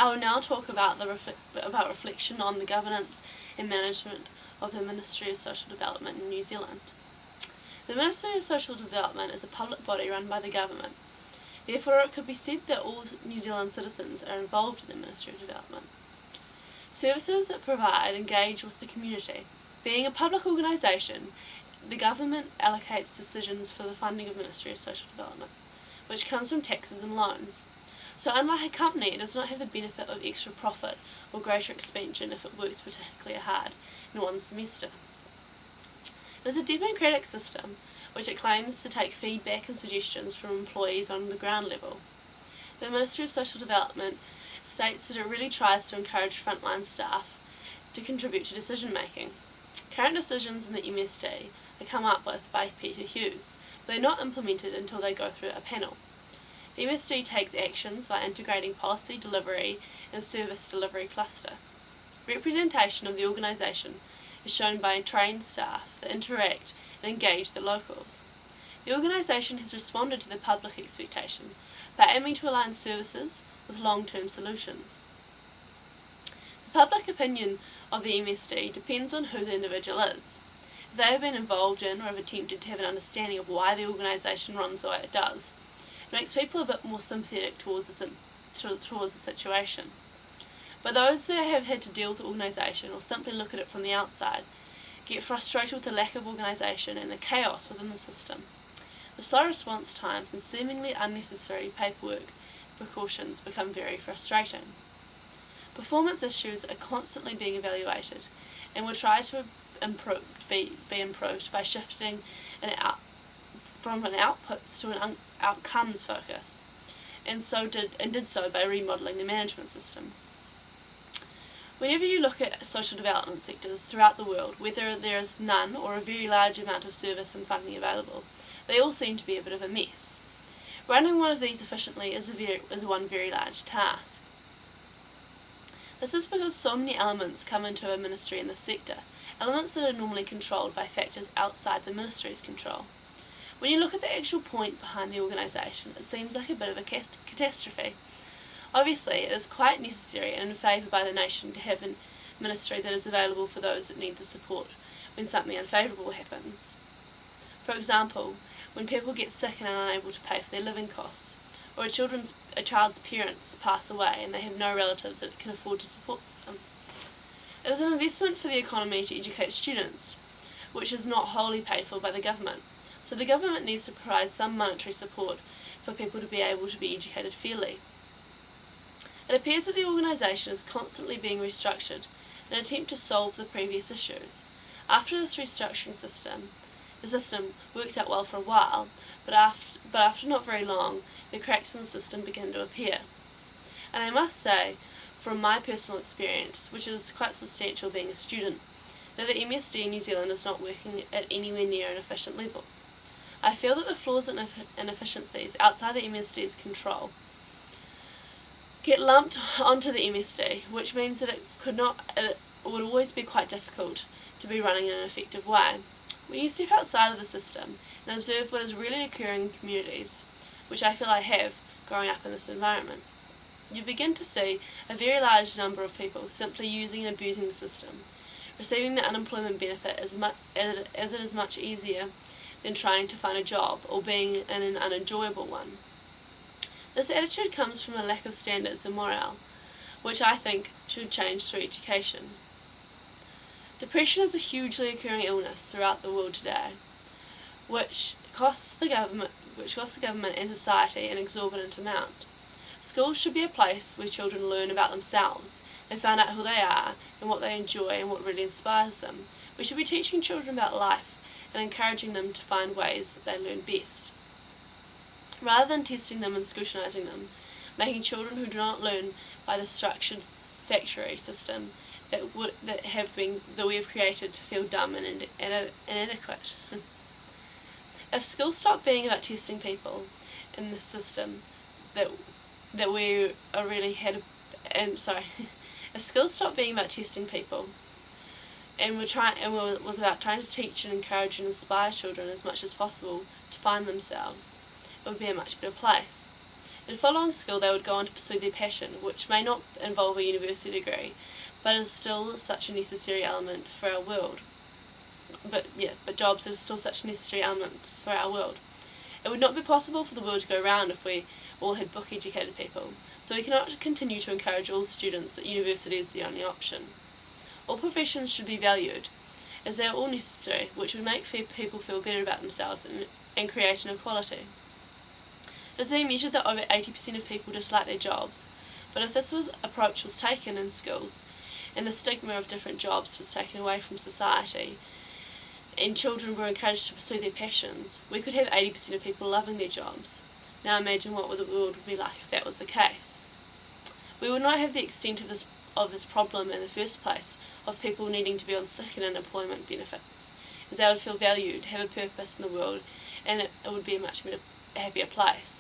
I will now talk about reflection on the governance and management of the Ministry of Social Development in New Zealand. The Ministry of Social Development is a public body run by the government. Therefore, it could be said that all New Zealand citizens are involved in the Ministry of Development. Services it provides engage with the community. Being a public organisation, the government allocates decisions for the funding of the Ministry of Social Development, which comes from taxes and loans. So unlike a company, it does not have the benefit of extra profit or greater expansion if it works particularly hard in one semester. It is a democratic system which it claims to take feedback and suggestions from employees on the ground level. The Ministry of Social Development states that it really tries to encourage frontline staff to contribute to decision making. Current decisions in the MSD are come up with by Peter Hughes, but they are not implemented until they go through a panel. The MSD takes actions by integrating policy delivery and service delivery cluster. Representation of the organisation is shown by trained staff that interact and engage the locals. The organisation has responded to the public expectation by aiming to align services with long-term solutions. The public opinion of the MSD depends on who the individual is. If they have been involved in or have attempted to have an understanding of why the organisation runs the way it does, it makes people a bit more sympathetic towards the situation. But those who have had to deal with the organisation or simply look at it from the outside get frustrated with the lack of organisation and the chaos within the system. The slow response times and seemingly unnecessary paperwork precautions become very frustrating. Performance issues are constantly being evaluated and will try to be improved by shifting from an outputs to an outcomes focus, and did so by remodelling the management system. Whenever you look at social development sectors throughout the world, whether there is none or a very large amount of service and funding available, they all seem to be a bit of a mess. Running one of these efficiently is one very large task. This is because so many elements come into a ministry in this sector, elements that are normally controlled by factors outside the ministry's control. When you look at the actual point behind the organisation, it seems like a bit of a catastrophe. Obviously, it is quite necessary and in favour by the nation to have a ministry that is available for those that need the support when something unfavourable happens. For example, when people get sick and are unable to pay for their living costs, or a child's parents pass away and they have no relatives that can afford to support them. It is an investment for the economy to educate students, which is not wholly paid for by the government, so the government needs to provide some monetary support for people to be able to be educated fairly. It appears that the organisation is constantly being restructured in an attempt to solve the previous issues. After this restructuring the system works out well for a while, but after not very long, the cracks in the system begin to appear. And I must say, from my personal experience, which is quite substantial being a student, that the MSD in New Zealand is not working at anywhere near an efficient level. I feel that the flaws and inefficiencies outside the MSD's control get lumped onto the MSD, which means that it would always be quite difficult to be running in an effective way. When you step outside of the system and observe what is really occurring in communities, which I feel I have growing up in this environment, you begin to see a very large number of people simply using and abusing the system, receiving the unemployment benefit as it is much easier than trying to find a job or being in an unenjoyable one. This attitude comes from a lack of standards and morale, which I think should change through education. Depression is a hugely occurring illness throughout the world today, which costs the government and society an exorbitant amount. Schools should be a place where children learn about themselves, they find out who they are and what they enjoy and what really inspires them. We should be teaching children about life and encouraging them to find ways that they learn best. Rather than testing them and scrutinising them, making children who do not learn by the structured factory system that we have created to feel dumb and inadequate. If schools stop being about testing people in the system if schools stop being about testing people and was about trying to teach and encourage and inspire children as much as possible to find themselves, it would be a much better place. And following school they would go on to pursue their passion, which may not involve a university degree, but is still such a necessary element for our world. But jobs are still such a necessary element for our world. It would not be possible for the world to go round if we all had book-educated people, so we cannot continue to encourage all students that university is the only option. All professions should be valued, as they are all necessary, which would make people feel better about themselves and create inequality. It has been measured that over 80% of people dislike their jobs, but if this approach was taken in schools, and the stigma of different jobs was taken away from society, and children were encouraged to pursue their passions, we could have 80% of people loving their jobs. Now imagine what the world would be like if that was the case. We would not have the extent of this problem in the first place, of people needing to be on sick and unemployment benefits, as they would feel valued, have a purpose in the world, and it would be a much happier place.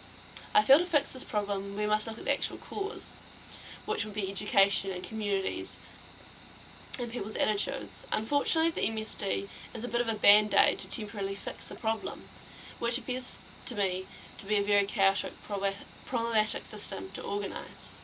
I feel to fix this problem we must look at the actual cause, which would be education and communities and people's attitudes. Unfortunately, the MSD is a bit of a band-aid to temporarily fix the problem, which appears to me to be a very chaotic, problematic system to organise.